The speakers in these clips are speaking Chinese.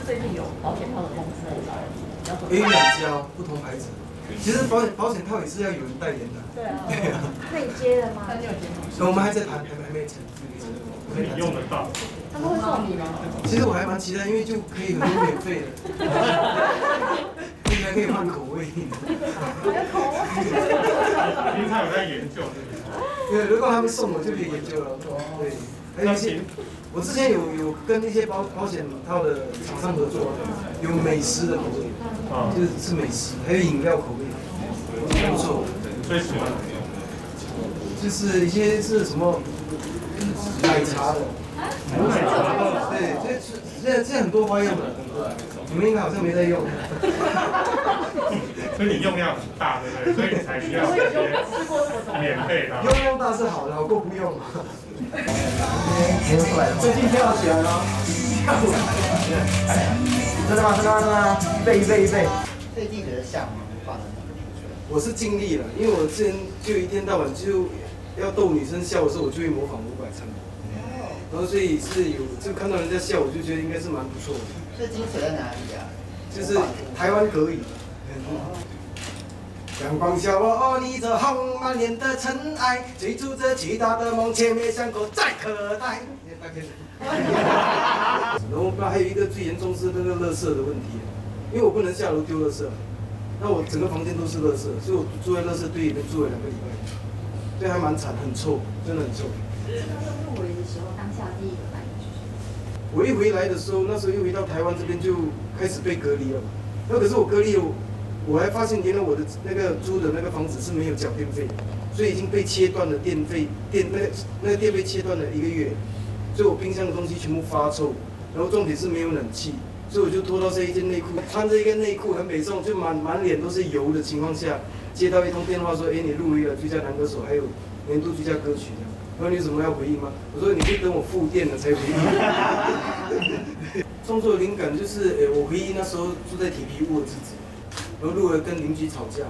最近有保险套的公司有2家不同牌子。其实保险套也是要有人代言的。对啊。对啊。那你接了吗？那你有接吗？我们还在谈，还没成。你用得到？他们会送你吗？其实我还蛮期待，因为就可以很多免费的，还可以换口味。平常有在研究。对，如果他们送我就可以研究了。对，还有一些，我之前有跟一些保险套的厂商合作，有美食的口味，就是美食，还有饮料口味，不错。最喜欢就是一些是什么奶茶的，对，现在很多花样了，你们应该好像没在用。所以你用量很大，对不对？所以你才需要这些免费的。用量大是好的，好过不用。最近跳起来了，真的吗？真的吗？真的吗？预备。最近觉得像吗？画的我是尽力了，因为我之前就一天到晚就要逗女生笑的时候，我就会模仿伍佰唱。然后所以是有就看到人家笑，我就觉得应该是蛮不错的。这精髓在哪里啊？就是台湾格语。阳光下我逆着红，满脸的尘埃，追逐着巨大的梦，却没想过再可待。然后还有一个最严重是那个垃圾的问题，因为我不能下楼丢垃圾，那我整个房间都是垃圾，所以我住在垃圾堆里面住了2个礼拜，所以还蛮惨，很臭，真的很臭。入围的时候，当下第一个反应是什么？我一回来的时候，那时候又回到台湾这边就开始被隔离了嘛。那可是我隔离了，我还发现原来我的那个租的那个房子是没有缴电费，所以已经被切断了电费，那个电费切断了1个月，所以我冰箱的东西全部发臭，然后重点是没有冷气，所以我就脱到这一件内裤，穿着一个内裤很美重，就满脸都是油的情况下，接到一通电话说，你入围了最佳男歌手，还有年度最佳歌曲的。我说你有什么要回应吗？我说你可以等我复电了才回应。创作灵感就是，我回忆那时候住在铁皮屋的日子，然后路人跟邻居吵架，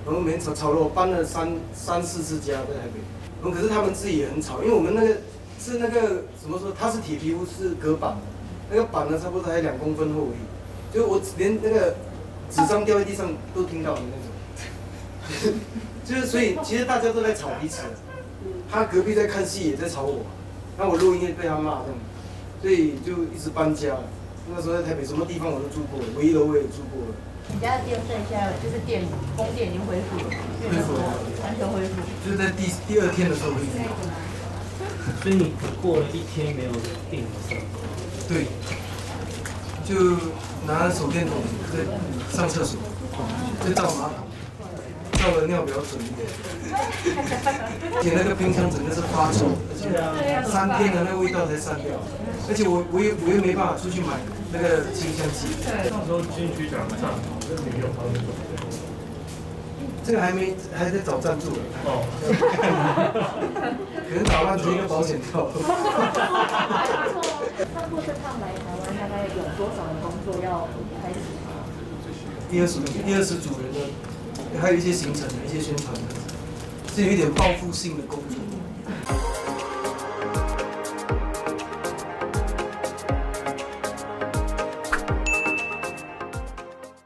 然后每天吵了我搬了3、4次家在台北，然后可是他们自己也很吵，因为我们那个是那个怎么说，它是铁皮屋是隔板，那个板呢差不多才2公分厚而已，就我连那个纸张掉在地上都听到的那种，就是所以其实大家都在吵彼此。他隔壁在看戏也在吵我，那我录音也被他骂这样，所以就一直搬家。那时候在台北什么地方我都住过了，1楼我也住过了。你家的电费现在就是供电已经恢复了，恢复了，完全恢复。就是在第2天的时候恢复。所以你过了1天没有电了。对，就拿手电筒在上厕所，就照马桶。照了尿表准一点，而且那个冰箱整个是发臭，而且3天的那个味道才散掉，而且我又没办法出去买那个清香剂。那时候金曲奖上，跟女友他们说，这个还在找赞助。哦，可能打烂成一个保险套。那过这趟来台湾，大概有多少的工作要开始？第20组人的。还有一些行程的一些宣传的，是有一点报复性的工作。